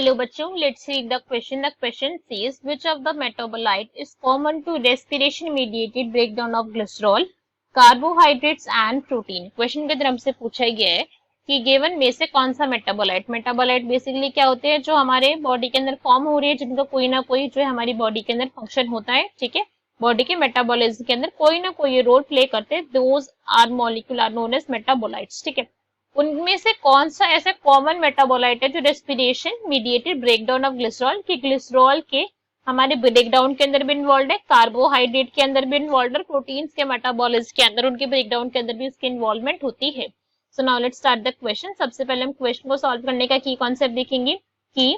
Hello bachcho, let's read the question. The question says which of the metabolite is common to respiration mediated breakdown of glycerol, carbohydrates and protein. Question के अंदर हमसे पूछा गया है कि given में से कौन सा मेटाबोलाइट बेसिकली क्या होते हैं जो हमारे बॉडी के अंदर फॉर्म हो रही है, जिनका कोई ना कोई जो है हमारी बॉडी के अंदर फंक्शन होता है, ठीक है, बॉडी के मेटाबॉलिज्म के अंदर कोई ना कोई रोल प्ले करते हैं, those are molecule are known as metabolites, ठीक है। उनमें से कौन सा ऐसा कॉमन मेटाबोलाइट है जो respiration mediated breakdown of glycerol की ग्लिसरॉल के हमारे ब्रेकडाउन के अंदर भी इन्वॉल्व है, कार्बोहाइड्रेट के अंदर भी इन्वॉल्व है, प्रोटीन्स के मेटाबॉलिज्म के अंदर उनके ब्रेकडाउन के अंदर भी इसकी इन्वॉल्वमेंट होती है। So now let's start the question. सबसे पहले हम क्वेश्चन को सॉल्व करने का की कॉन्सेप्ट देखेंगे। की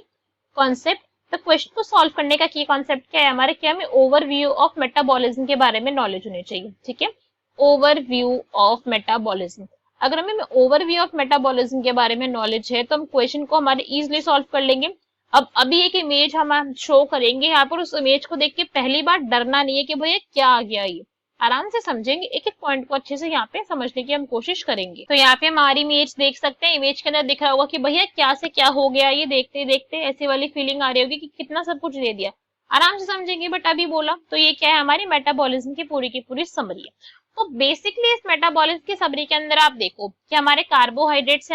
कॉन्सेप्ट, तो क्वेश्चन को सॉल्व करने का की कॉन्सेप्ट क्या है हमारे, क्या हमें ओवरव्यू ऑफ मेटाबॉलिज्म के बारे में नॉलेज होनी चाहिए, ठीक है, ओवरव्यू ऑफ मेटाबॉलिज्म। अगर हमें ओवरव्यू ऑफ मेटाबॉलिज्म के बारे में नॉलेज है तो हम क्वेश्चन को हमारे इजीली सॉल्व कर लेंगे। अब अभी एक इमेज हम शो करेंगे यहाँ पर, उस इमेज को देख के पहली बार डरना नहीं है कि भैया क्या आ गया, ये आराम से समझेंगे, एक एक पॉइंट को अच्छे से यहाँ पे समझने की हम कोशिश करेंगे। तो यहाँ पे हमारी इमेज देख सकते हैं, इमेज के अंदर दिख रहा होगा कि भैया क्या से क्या हो गया, ये देखते देखते ऐसी वाली फीलिंग आ रही होगी कि कितना सब कुछ दे दिया, आराम से समझेंगे। बट अभी बोला तो ये क्या है, हमारी मेटाबॉलिज्म की पूरी समरी है। तो बेसिकली इस मेटाबॉलिज्म की समरी के अंदर आप देखो कि हमारे कार्बोहाइड्रेट्स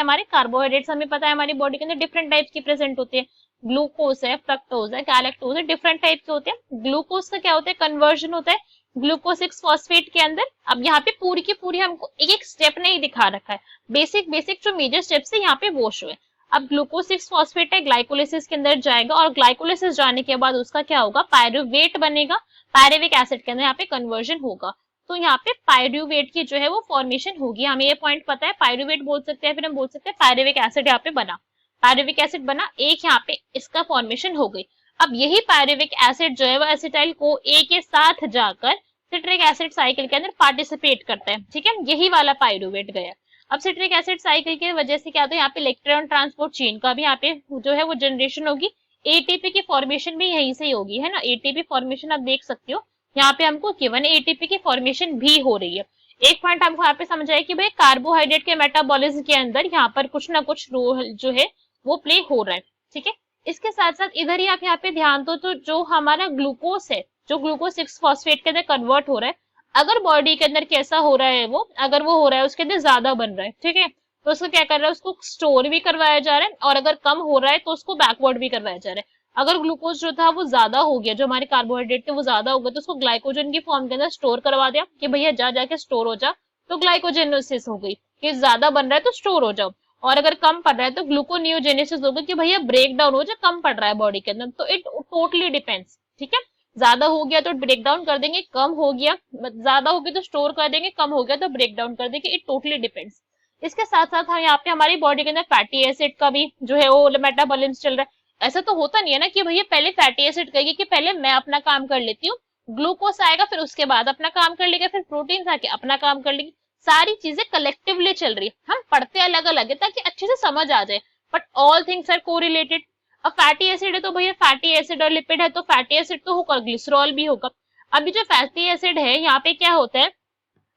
हमें पता है हमारी बॉडी के अंदर डिफरेंट टाइप्स की प्रेजेंट होते हैं, ग्लूकोज है, फ्रक्टोज है, गैलेक्टोज है, डिफरेंट टाइप के होते हैं। ग्लूकोज का क्या होता है, कन्वर्जन होता है ग्लूकोज 6 फॉस्फेट के अंदर। अब यहाँ पे पूरी की पूरी हमको एक एक स्टेप नहीं दिखा रखा है, बेसिक जो मेजर स्टेप्स है यहाँ पे वो शो है। अब ग्लूकोज 6 फॉस्फेट है, ग्लाइकोलिसिस के अंदर जाएगा और ग्लाइकोलिसिस जाने के बाद उसका क्या होगा, पायरुवेट बनेगा, पायरुविक एसिड के अंदर यहाँ पे कन्वर्जन होगा। तो यहाँ पे पायरुवेट की जो है वो फॉर्मेशन होगी, हमें ये पॉइंट पता है, पायरुवेट बोल सकते हैं, फिर हम बोल सकते हैं पायरुविक एसिड यहाँ पे बना, पायरुविक एसिड बना, एक यहाँ पे इसका फॉर्मेशन हो गई। अब यही पायरुविक एसिड जो है वो एसिटाइल को ए के साथ जाकर सिट्रिक एसिड साइकिल के अंदर पार्टिसिपेट करता है, ठीक है, यही वाला पायरुवेट गया। अब सिट्रिक एसिड साइकिल की वजह से क्या होता है, यहाँ पे इलेक्ट्रॉन ट्रांसपोर्ट चेन का भी यहाँ पे जो है वो जनरेशन होगी, एटीपी की फॉर्मेशन भी यहीं से होगी, है ना, एटीपी फॉर्मेशन आप देख सकते हो यहाँ पे हमको गिवन एटीपी की फॉर्मेशन भी हो रही है। एक पॉइंट हमको यहाँ पे समझ आया कि भाई कार्बोहाइड्रेट के मेटाबॉलिज्म के अंदर यहाँ पर कुछ ना कुछ रोल जो है वो प्ले हो रहा है, ठीक है। इसके साथ साथ इधर ही आप यहाँ पे ध्यान दो, तो जो हमारा ग्लूकोज है, जो ग्लूकोज 6 फॉस्फेट के अंदर कन्वर्ट हो रहा है, अगर बॉडी के अंदर कैसा हो रहा है वो, अगर वो हो रहा है उसके अंदर ज्यादा बन रहा है, ठीक है, तो उसको क्या कर रहा है, उसको स्टोर भी करवाया जा रहा है, और अगर कम हो रहा है तो उसको बैकवर्ड भी करवाया जा रहा है। अगर ग्लूकोज जो था वो ज्यादा हो गया, जो हमारे कार्बोहाइड्रेट थे वो ज्यादा हो गया, तो उसको ग्लाइकोजन की फॉर्म के अंदर स्टोर करवा दिया कि भैया जा जाके स्टोर हो जा, तो ग्लाइकोजेनोसिस हो गई कि ज्यादा बन रहा है तो स्टोर हो जाओ, और अगर कम पड़ रहा है तो ग्लूकोनियोजेनेसिस हो गई कि भैया ब्रेक डाउन हो जाए, कम पड़ रहा है बॉडी के अंदर। तो इट टोटली डिपेंड्स, ठीक है, ज्यादा हो गया तो ब्रेक डाउन कर देंगे, कम हो गया, ज्यादा हो गया तो स्टोर कर देंगे, कम हो गया तो ब्रेक डाउन कर देंगे, इट टोटली डिपेंड्स। इसके साथ साथ हम यहाँ पे हमारी बॉडी के अंदर फैटी एसिड का भी जो है वो मेटाबॉलिज्म चल रहा है। ऐसा तो होता नहीं है ना कि भैया पहले फैटी एसिड कहेगी कि पहले मैं अपना काम कर लेती हूँ, ग्लूकोज आएगा फिर उसके बाद अपना काम कर लेगा, फिर प्रोटीन आके अपना काम कर लेगी, सारी चीजें कलेक्टिवली चल रही है। हम पढ़ते अलग अलग है ताकि अच्छे से समझ आ जाए, but all things are correlated. अब फैटी एसिड है तो भैया फैटी एसिड और लिपिड है तो फैटी एसिड तो होगा, ग्लिसरॉल भी होगा। अभी जो फैटी एसिड है यहाँ पे क्या होता है,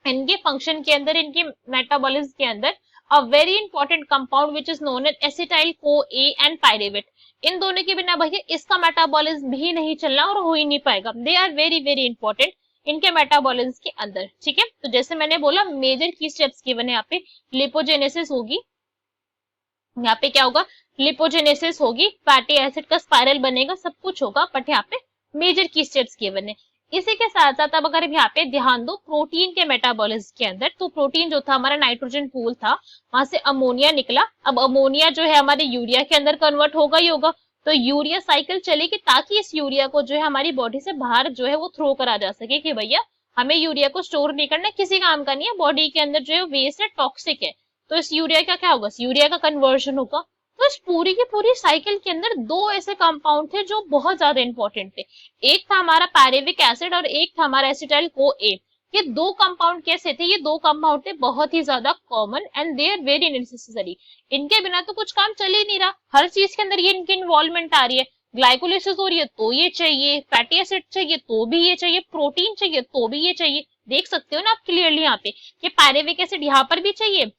इनके फंक्शन के अंदर, इनके मेटाबॉलिज्म के अंदर a very important compound which is known as acetyl co A and pyruvate, इन दोनों के बिना भैया इसका मेटाबॉलिज्म भी नहीं चलना और हो ही नहीं पाएगा। दे आर वेरी इंपॉर्टेंट इनके मेटाबॉलिज्म के अंदर, ठीक है। तो जैसे मैंने बोला मेजर की स्टेप्स गिवन है, यहाँ पे लिपोजेनेसिस होगी, यहाँ पे क्या होगा, लिपोजेनेसिस होगी, फैटी एसिड का स्पाइरल बनेगा, सब कुछ होगा, बट यहाँ पे मेजर की स्टेप्स गिवन है। इसी के साथ साथ अब अगर यहाँ पे ध्यान दो प्रोटीन के मेटाबॉलिज्म के अंदर, तो प्रोटीन जो था हमारा नाइट्रोजन पूल था, वहां से अमोनिया निकला। अब अमोनिया जो है हमारे यूरिया के अंदर कन्वर्ट होगा ही होगा, तो यूरिया साइकिल चलेगी ताकि इस यूरिया को जो है हमारी बॉडी से बाहर जो है वो थ्रो करा जा सके कि भैया हमें यूरिया को स्टोर नहीं करना, किसी काम का नहीं है, बॉडी के अंदर जो है वेस्ट है, टॉक्सिक है, तो इस यूरिया का क्या होगा, यूरिया का कन्वर्जन होगा। तो इस पूरी की पूरी साइकिल के अंदर दो ऐसे कंपाउंड थे जो बहुत ज्यादा इंपॉर्टेंट थे, एक था हमारा पायरुविक एसिड और एक था हमारा एसिटाइल को ए। ये दो कंपाउंड कैसे थे, ये दो कंपाउंड थे बहुत ही ज्यादा common and they are very necessary, इनके बिना तो कुछ काम चल ही नहीं रहा, हर चीज के अंदर ये इनकी इन्वॉल्वमेंट आ रही है, ग्लाइकोलिसिस हो रही है तो ये चाहिए, फैटी एसिड चाहिए तो भी ये चाहिए, प्रोटीन चाहिए तो भी ये चाहिए। देख सकते हो ना आप क्लियरली यहाँ पे कि पायरुविक एसिड यहाँ पर भी चाहिए,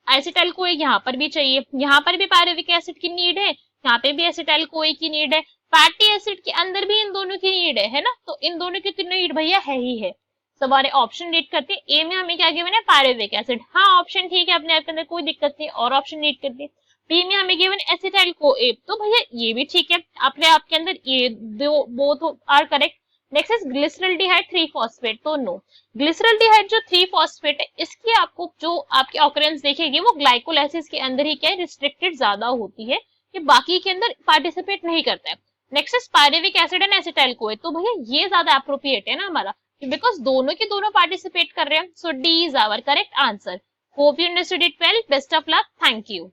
एसिटाइल को यहाँ पर भी चाहिए, यहाँ पर भी पायरुविक एसिड की नीड है, यहाँ पे भी एसिटाइल कोई की नीड है, फैटी एसिड के अंदर भी इन दोनों की नीड है ना, तो इन दोनों की तीनों नीड भैया है ही है। तो हमारे ऑप्शन रीड करते हैं, ए में हमें क्या गिवन है, पायरुविक एसिड, हाँ ऑप्शन ठीक है अपने आप के अंदर, कोई दिक्कत नहीं, और ऑप्शन रीड करते हैं। बी में हमें गिवन एसिटाइल को ए, तो भैया ये भी ठीक है अपने आप के अंदर, ये दो both are correct. Next is glyceraldehyde 3 phosphate, तो नो, ग्लिसरल्डिहाइड जो 3 फॉस्फेट है इसकी आपको जो आपकी ऑकरेंस देखेगी वो ग्लाइकोलाइसिस के अंदर ही क्या है, रिस्ट्रिक्टेड ज्यादा होती है, ये बाकी के अंदर पार्टिसिपेट नहीं करता है। Next is pyruvic acid and acetyl co, तो भैया ये ज्यादा अप्रोप्रिएट है ना हमारा, बिकॉज दोनों के दोनों पार्टिसिपेट कर रहे हैं, so D is our correct answer. Hope you understood it well, best of luck, thank you.